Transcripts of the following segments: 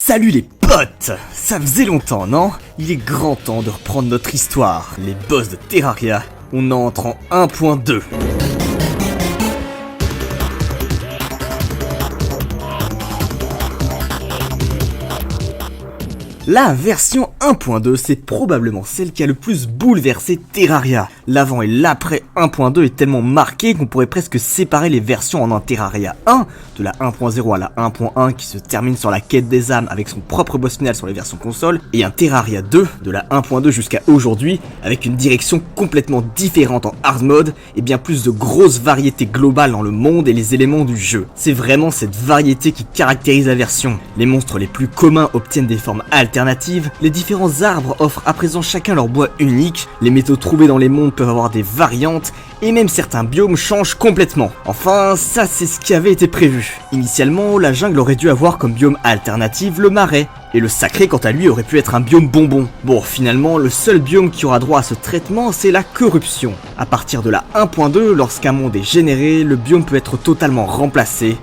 Salut les potes! Ça faisait longtemps, non? Il est grand temps de reprendre notre histoire. Les boss de Terraria, on entre en 1.2. La version 1.2, c'est probablement celle qui a le plus bouleversé Terraria. L'avant et l'après 1.2 est tellement marqué qu'on pourrait presque séparer les versions en un Terraria 1, de la 1.0 à la 1.1 qui se termine sur la quête des âmes avec son propre boss final sur les versions console, et un Terraria 2, de la 1.2 jusqu'à aujourd'hui, avec une direction complètement différente en hard mode, et bien plus de grosses variétés globales dans le monde et les éléments du jeu. C'est vraiment cette variété qui caractérise la version. Les monstres les plus communs obtiennent des formes alternatives, les différents arbres offrent à présent chacun leur bois unique, les métaux trouvés dans les mondes peuvent avoir des variantes, et même certains biomes changent complètement. Enfin, ça c'est ce qui avait été prévu. Initialement, la jungle aurait dû avoir comme biome alternatif le marais, et le sacré quant à lui aurait pu être un biome bonbon. Bon, finalement, le seul biome qui aura droit à ce traitement, c'est la corruption. À partir de la 1.2, lorsqu'un monde est généré, le biome peut être totalement remplacé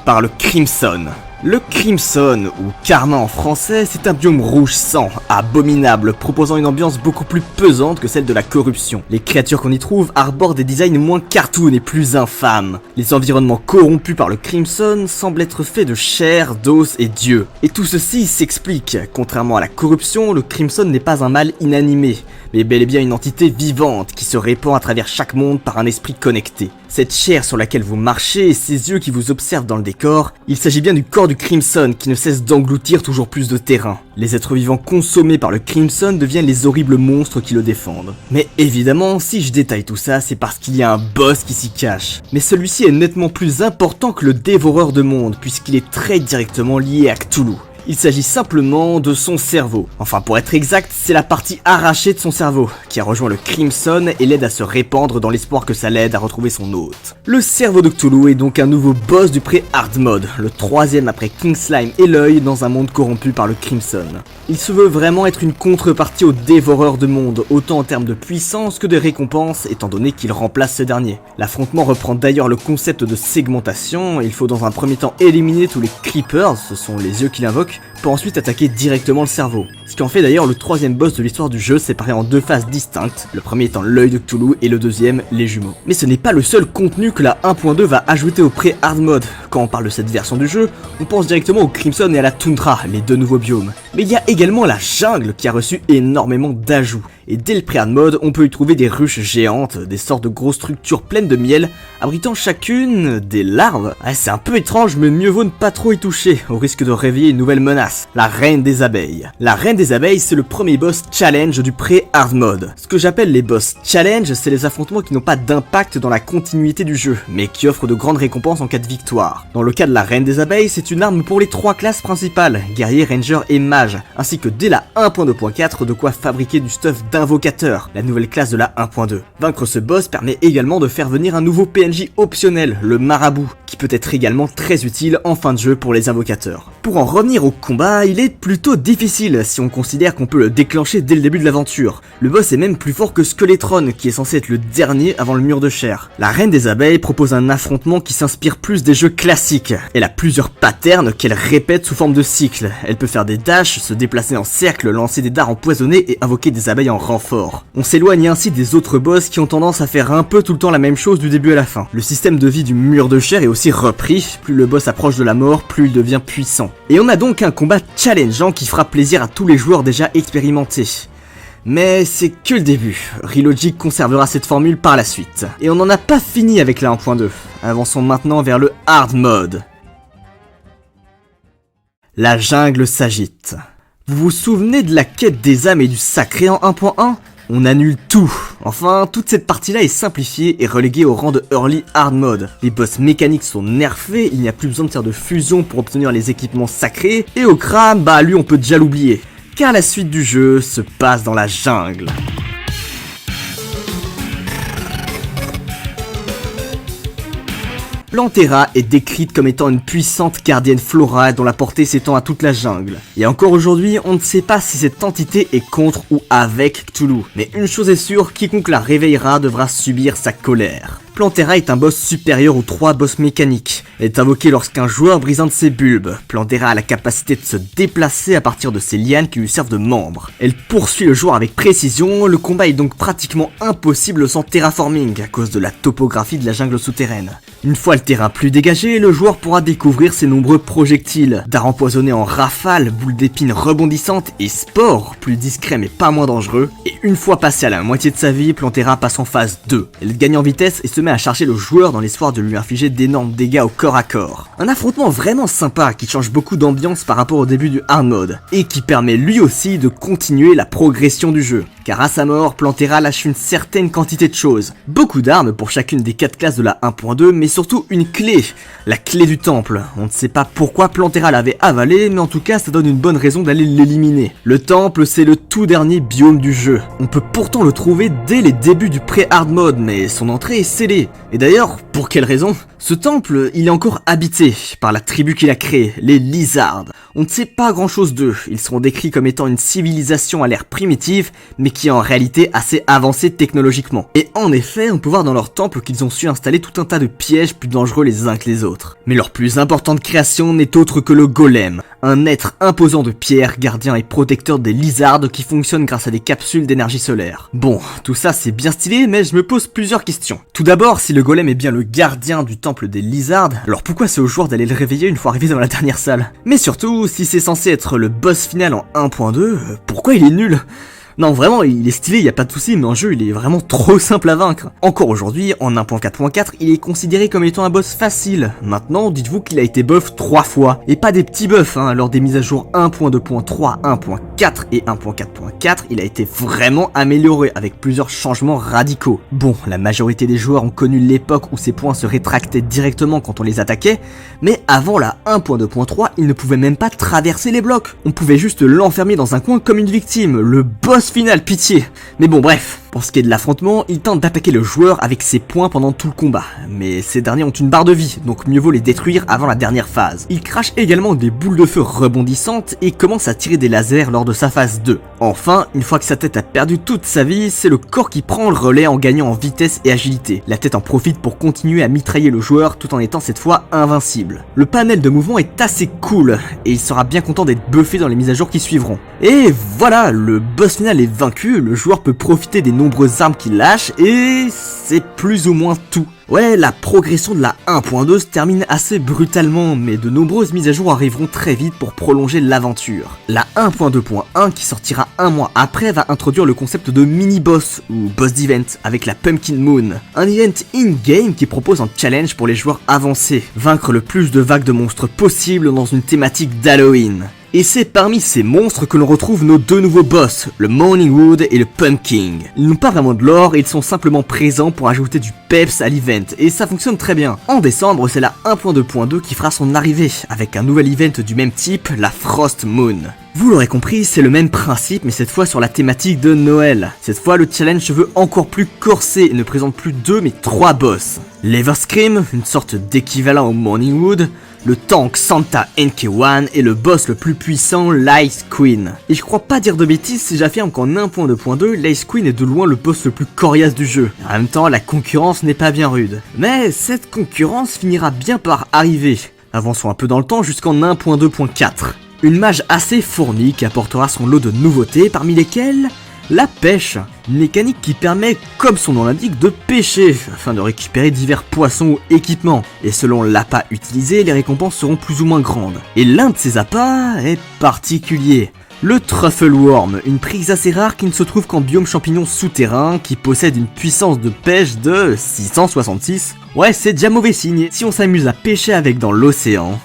par le Crimson. Le Crimson, ou Karma en français, c'est un biome rouge sang, abominable, proposant une ambiance beaucoup plus pesante que celle de la corruption. Les créatures qu'on y trouve arborent des designs moins cartoon et plus infâmes. Les environnements corrompus par le Crimson semblent être faits de chair, d'os et d'yeux. Et tout ceci s'explique. Contrairement à la corruption, le Crimson n'est pas un mal inanimé, mais bel et bien une entité vivante qui se répand à travers chaque monde par un esprit connecté. Cette chair sur laquelle vous marchez et ces yeux qui vous observent dans le décor, il s'agit bien du corps du Crimson qui ne cesse d'engloutir toujours plus de terrain. Les êtres vivants consommés par le Crimson deviennent les horribles monstres qui le défendent. Mais évidemment, si je détaille tout ça, c'est parce qu'il y a un boss qui s'y cache. Mais celui-ci est nettement plus important que le dévoreur de mondes, puisqu'il est très directement lié à Cthulhu. Il s'agit simplement de son cerveau. Enfin, pour être exact, c'est la partie arrachée de son cerveau, qui a rejoint le Crimson et l'aide à se répandre dans l'espoir que ça l'aide à retrouver son hôte. Le cerveau de Cthulhu est donc un nouveau boss du pré-hard mode, le troisième après King Slime et l'œil dans un monde corrompu par le Crimson. Il se veut vraiment être une contrepartie au dévoreur de monde, autant en termes de puissance que de récompense, étant donné qu'il remplace ce dernier. L'affrontement reprend d'ailleurs le concept de segmentation, il faut dans un premier temps éliminer tous les creepers, ce sont les yeux qu'il invoque, pour ensuite attaquer directement le cerveau. Ce qui en fait d'ailleurs le troisième boss de l'histoire du jeu, séparé en deux phases distinctes, le premier étant l'œil de Cthulhu et le deuxième les jumeaux. Mais ce n'est pas le seul contenu que la 1.2 va ajouter au pré-hard mode. Quand on parle de cette version du jeu, on pense directement au Crimson et à la Toundra, les deux nouveaux biomes. Mais il y a également la jungle qui a reçu énormément d'ajouts. Et dès le pré-hard mode, on peut y trouver des ruches géantes, des sortes de grosses structures pleines de miel, abritant chacune des larves. C'est un peu étrange, mais mieux vaut ne pas trop y toucher, au risque de réveiller une nouvelle menace, la reine des abeilles. La reine des abeilles, c'est le premier boss challenge du pré-hard mode. Ce que j'appelle les boss challenge, c'est les affrontements qui n'ont pas d'impact dans la continuité du jeu, mais qui offrent de grandes récompenses en cas de victoire. Dans le cas de la reine des abeilles, c'est une arme pour les trois classes principales, guerrier, ranger et mage, ainsi que dès la 1.2.4 de quoi fabriquer du stuff d'invocateur, la nouvelle classe de la 1.2. Vaincre ce boss permet également de faire venir un nouveau PNJ optionnel, le marabout, qui peut être également très utile en fin de jeu pour les invocateurs. Pour en revenir au combat, il est plutôt difficile si on considère qu'on peut le déclencher dès le début de l'aventure. Le boss est même plus fort que Skeletron, qui est censé être le dernier avant le mur de chair. La reine des abeilles propose un affrontement qui s'inspire plus des jeux classiques. Elle a plusieurs patterns qu'elle répète sous forme de cycles. Elle peut faire des dashs, se déplacer en cercle, lancer des dards empoisonnés et invoquer des abeilles en renfort. On s'éloigne ainsi des autres boss qui ont tendance à faire un peu tout le temps la même chose du début à la fin. Le système de vie du mur de chair est aussi repris, plus le boss approche de la mort, plus il devient puissant. Et on a donc un combat challengeant qui fera plaisir à tous les joueurs déjà expérimentés. Mais c'est que le début, Relogic conservera cette formule par la suite. Et on n'en a pas fini avec la 1.2, avançons maintenant vers le hard mode. La jungle s'agite. Vous vous souvenez de la quête des âmes et du sacré en 1.1 ? On annule tout. Enfin, toute cette partie-là est simplifiée et reléguée au rang de Early Hard Mode. Les boss mécaniques sont nerfés, il n'y a plus besoin de faire de fusion pour obtenir les équipements sacrés, et au crâne, lui on peut déjà l'oublier. Car la suite du jeu se passe dans la jungle. Plantera est décrite comme étant une puissante gardienne florale dont la portée s'étend à toute la jungle. Et encore aujourd'hui, on ne sait pas si cette entité est contre ou avec Cthulhu. Mais une chose est sûre, quiconque la réveillera devra subir sa colère. Plantera est un boss supérieur aux 3 boss mécaniques. Elle est invoquée lorsqu'un joueur brise un de ses bulbes. Plantera a la capacité de se déplacer à partir de ses lianes qui lui servent de membres. Elle poursuit le joueur avec précision, le combat est donc pratiquement impossible sans terraforming à cause de la topographie de la jungle souterraine. Une fois le terrain plus dégagé, le joueur pourra découvrir ses nombreux projectiles, dards empoisonnés en rafale, boules d'épines rebondissantes et spores, plus discrets mais pas moins dangereux. Et une fois passé à la moitié de sa vie, Plantera passe en phase 2. Elle gagne en vitesse et se met à charger le joueur dans l'espoir de lui infliger d'énormes dégâts au corps à corps. Un affrontement vraiment sympa qui change beaucoup d'ambiance par rapport au début du hard mode, et qui permet lui aussi de continuer la progression du jeu. Car à sa mort, Plantera lâche une certaine quantité de choses. Beaucoup d'armes pour chacune des 4 classes de la 1.2, mais surtout une clé. La clé du temple. On ne sait pas pourquoi Plantera l'avait avalée, mais en tout cas ça donne une bonne raison d'aller l'éliminer. Le temple, c'est le tout dernier biome du jeu. On peut pourtant le trouver dès les débuts du pré-hard mode, mais son entrée est scellée. Et d'ailleurs, pour quelle raison ? Ce temple, il est encore habité par la tribu qu'il a créée, les Lizards. On ne sait pas grand chose d'eux, ils seront décrits comme étant une civilisation à l'air primitive, mais qui est en réalité assez avancée technologiquement. Et en effet, on peut voir dans leur temple qu'ils ont su installer tout un tas de pièges plus dangereux les uns que les autres. Mais leur plus importante création n'est autre que le golem, un être imposant de pierre, gardien et protecteur des Lizards qui fonctionne grâce à des capsules d'énergie solaire. Bon, tout ça c'est bien stylé, mais je me pose plusieurs questions. Tout d'abord, si le golem est bien le gardien du temple des Lizards, alors pourquoi c'est au joueur d'aller le réveiller une fois arrivé dans la dernière salle? Mais surtout, si c'est censé être le boss final en 1.2, pourquoi il est nul? Non vraiment, il est stylé, y a pas de souci, mais en jeu il est vraiment trop simple à vaincre. Encore aujourd'hui, en 1.4.4, il est considéré comme étant un boss facile. Maintenant, dites-vous qu'il a été buff 3 fois, et pas des petits buffs, lors des mises à jour 1.2.3, 1.4 et 1.4.4, il a été vraiment amélioré avec plusieurs changements radicaux. Bon, la majorité des joueurs ont connu l'époque où ces points se rétractaient directement quand on les attaquait, mais avant la 1.2.3, il ne pouvait même pas traverser les blocs. On pouvait juste l'enfermer dans un coin comme une victime, le boss final, pitié. Mais bon, bref. Pour ce qui est de l'affrontement, il tente d'attaquer le joueur avec ses points pendant tout le combat, mais ces derniers ont une barre de vie, donc mieux vaut les détruire avant la dernière phase. Il crache également des boules de feu rebondissantes et commence à tirer des lasers lors de sa phase 2. Enfin, une fois que sa tête a perdu toute sa vie, c'est le corps qui prend le relais en gagnant en vitesse et agilité. La tête en profite pour continuer à mitrailler le joueur tout en étant cette fois invincible. Le panel de mouvement est assez cool, et il sera bien content d'être buffé dans les mises à jour qui suivront. Et voilà, le boss final est vaincu, le joueur peut profiter des nombreuses armes qu'il lâche et c'est plus ou moins tout. Ouais, la progression de la 1.2 se termine assez brutalement, mais de nombreuses mises à jour arriveront très vite pour prolonger l'aventure. La 1.2.1 qui sortira un mois après va introduire le concept de mini-boss ou boss d'event avec la Pumpkin Moon. Un event in-game qui propose un challenge pour les joueurs avancés, vaincre le plus de vagues de monstres possible dans une thématique d'Halloween. Et c'est parmi ces monstres que l'on retrouve nos 2 nouveaux boss, le Morningwood et le Pumpkin. Ils n'ont pas vraiment de lore et ils sont simplement présents pour ajouter du peps à l'event, et ça fonctionne très bien. En décembre, c'est la 1.2.2 qui fera son arrivée, avec un nouvel event du même type, la Frost Moon. Vous l'aurez compris, c'est le même principe, mais cette fois sur la thématique de Noël. Cette fois, le challenge se veut encore plus corsé et ne présente plus 2 mais 3 boss. L'Everscream, une sorte d'équivalent au Morningwood, le tank Santa NK1 et le boss le plus puissant, l'Ice Queen. Et je crois pas dire de bêtises si j'affirme qu'en 1.2.2, l'Ice Queen est de loin le boss le plus coriace du jeu. En même temps, la concurrence n'est pas bien rude. Mais cette concurrence finira bien par arriver. Avançons un peu dans le temps jusqu'en 1.2.4. Une mage assez fournie qui apportera son lot de nouveautés, parmi lesquelles la pêche, une mécanique qui permet, comme son nom l'indique, de pêcher, afin de récupérer divers poissons ou équipements. Et selon l'appât utilisé, les récompenses seront plus ou moins grandes. Et l'un de ces appâts est particulier. Le Truffle Worm, une prise assez rare qui ne se trouve qu'en biome champignon souterrain, qui possède une puissance de pêche de 666. Ouais, c'est déjà mauvais signe si on s'amuse à pêcher avec dans l'océan.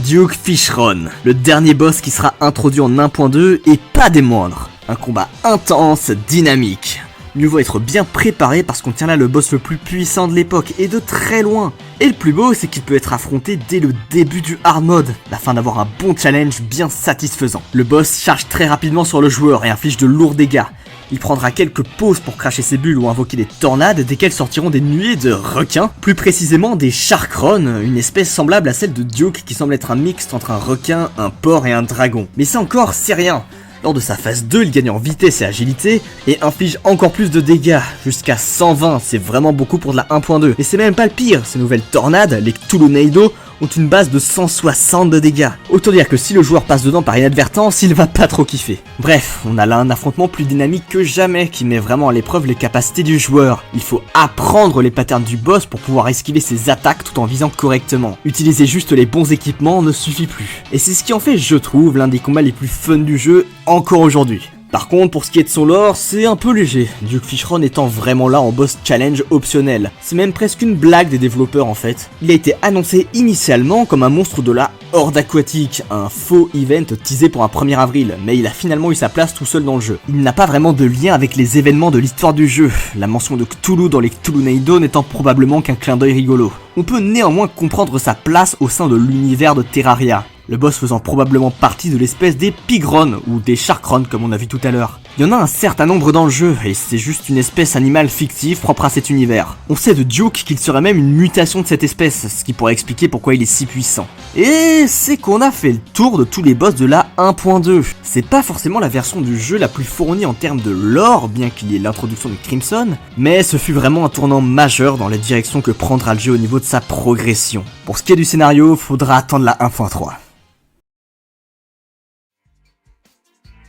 Duke Fishron, le dernier boss qui sera introduit en 1.2 et pas des moindres. Un combat intense, dynamique. Mieux vaut être bien préparé parce qu'on tient là le boss le plus puissant de l'époque et de très loin. Et le plus beau, c'est qu'il peut être affronté dès le début du hard mode, afin d'avoir un bon challenge bien satisfaisant. Le boss charge très rapidement sur le joueur et inflige de lourds dégâts. Il prendra quelques pauses pour cracher ses bulles ou invoquer des tornades desquelles sortiront des nuées de requins, plus précisément des Sharkron, une espèce semblable à celle de Duke qui semble être un mixte entre un requin, un porc et un dragon. Mais ça encore, c'est rien. Lors de sa phase 2, il gagne en vitesse et agilité, et inflige encore plus de dégâts, jusqu'à 120, c'est vraiment beaucoup pour de la 1.2. Et c'est même pas le pire, ces nouvelles tornades, les Cthulhu ont une base de 160 de dégâts. Autant dire que si le joueur passe dedans par inadvertance, il va pas trop kiffer. Bref, on a là un affrontement plus dynamique que jamais qui met vraiment à l'épreuve les capacités du joueur. Il faut apprendre les patterns du boss pour pouvoir esquiver ses attaques tout en visant correctement. Utiliser juste les bons équipements ne suffit plus. Et c'est ce qui en fait, je trouve, l'un des combats les plus fun du jeu encore aujourd'hui. Par contre, pour ce qui est de son lore, c'est un peu léger, Duke Fishron étant vraiment là en boss challenge optionnel. C'est même presque une blague des développeurs en fait. Il a été annoncé initialement comme un monstre de la Horde aquatique, un faux event teasé pour un 1er avril, mais il a finalement eu sa place tout seul dans le jeu. Il n'a pas vraiment de lien avec les événements de l'histoire du jeu, la mention de Cthulhu dans les Cthulhu n'étant probablement qu'un clin d'œil rigolo. On peut néanmoins comprendre sa place au sein de l'univers de Terraria. Le boss faisant probablement partie de l'espèce des Pigrons, ou des Sharkrons comme on a vu tout à l'heure. Il y en a un certain nombre dans le jeu, et c'est juste une espèce animale fictive propre à cet univers. On sait de Duke qu'il serait même une mutation de cette espèce, ce qui pourrait expliquer pourquoi il est si puissant. Et c'est qu'on a fait le tour de tous les boss de la 1.2. C'est pas forcément la version du jeu la plus fournie en termes de lore, bien qu'il y ait l'introduction de Crimson, mais ce fut vraiment un tournant majeur dans la direction que prendra le jeu au niveau de sa progression. Pour ce qui est du scénario, faudra attendre la 1.3.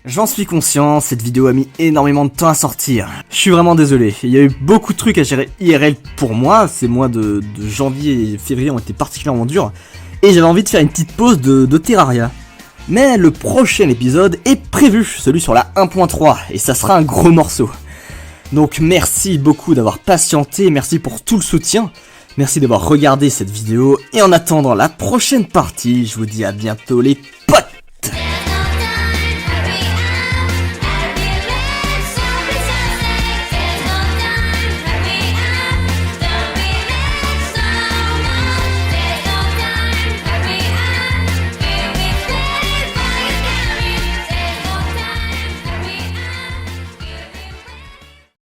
J'en suis conscient, cette vidéo a mis énormément de temps à sortir. Je suis vraiment désolé, il y a eu beaucoup de trucs à gérer IRL pour moi, ces mois de janvier et février ont été particulièrement durs, et j'avais envie de faire une petite pause de Terraria. Mais le prochain épisode est prévu, celui sur la 1.3, et ça sera un gros morceau. Donc merci beaucoup d'avoir patienté, merci pour tout le soutien, merci d'avoir regardé cette vidéo, et en attendant la prochaine partie, je vous dis à bientôt les potes.